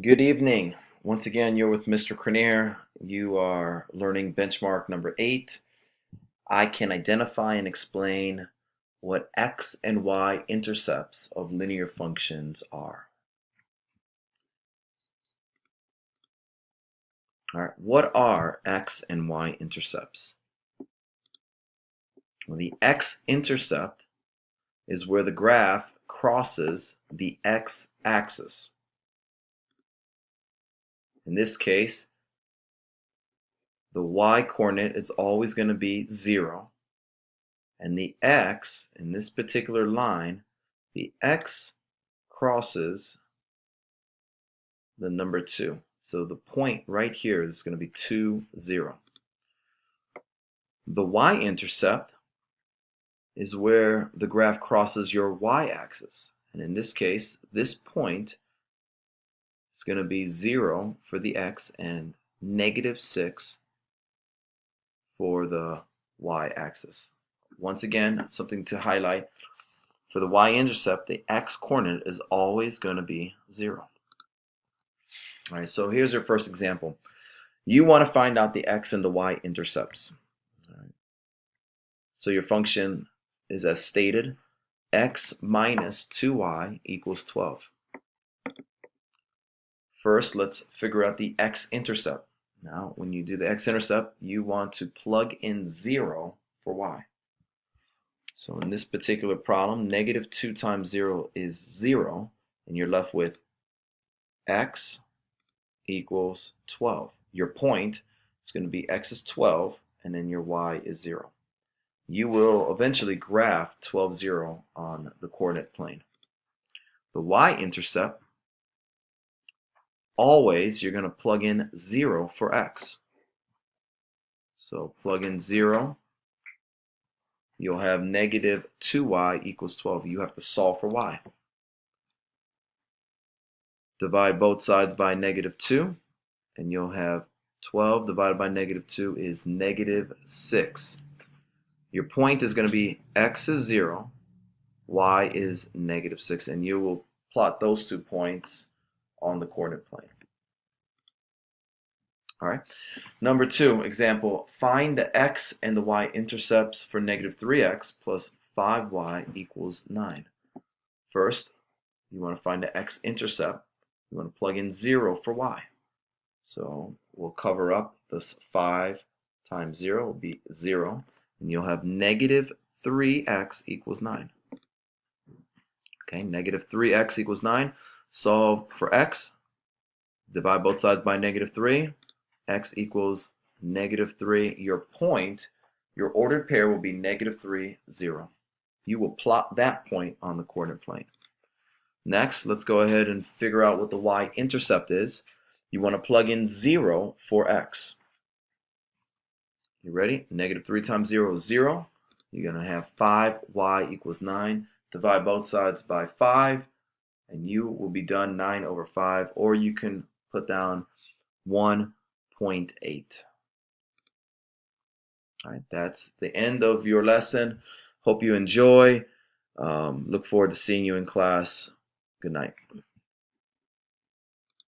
Good evening. Once again, you're with Mr. Cranier. You are learning benchmark number 8. I can identify and explain what x and y intercepts of linear functions are. All right, what are x and y intercepts? Well, the x-intercept is where the graph crosses the x-axis. In this case, the y-coordinate is always going to be 0. And the x, in this particular line, the x crosses the number 2. So the point right here is going to be 2, 0. The y-intercept is where the graph crosses your y-axis. And in this case, this point is going to be 0 for the x and -6 for the y-axis. Once again, something to highlight, for the y-intercept, the x-coordinate is always going to be 0. All right, so here's your first example. You want to find out the x and the y-intercepts. So your function is as stated, x minus 2y equals 12. First, let's figure out the x-intercept. Now, when you do the x-intercept, you want to plug in 0 for y. So in this particular problem, -2 times 0 is 0, and you're left with x equals 12. Your point is going to be x is 12, and then your y is 0. You will eventually graph 12, 0 on the coordinate plane. The y-intercept, always you're going to plug in 0 for x. So plug in 0. You'll have -2y equals 12. You have to solve for y. Divide both sides by -2, and you'll have 12 divided by -2 is -6. Your point is going to be x is 0, y is -6, and you will plot those 2 points on the coordinate plane. All right. Number 2, example, find the x and the y intercepts for -3x plus 5y equals 9. First, you want to find the x-intercept. You want to plug in 0 for y. So we'll cover up this 5 times 0 will be 0, and you'll have -3x equals 9. Okay, -3x equals 9. Solve for x. Divide both sides by -3. X equals -3. Your point, your ordered pair will be -3, 0. You will plot that point on the coordinate plane. Next, let's go ahead and figure out what the y-intercept is. You want to plug in 0 for x. You ready? -3 times 0 is 0. You're going to have 5y equals 9. Divide both sides by 5, and you will be done 9 over 5, or you can put down 1.8. All right, that's the end of your lesson. Hope you enjoy. Look forward to seeing you in class. Good night.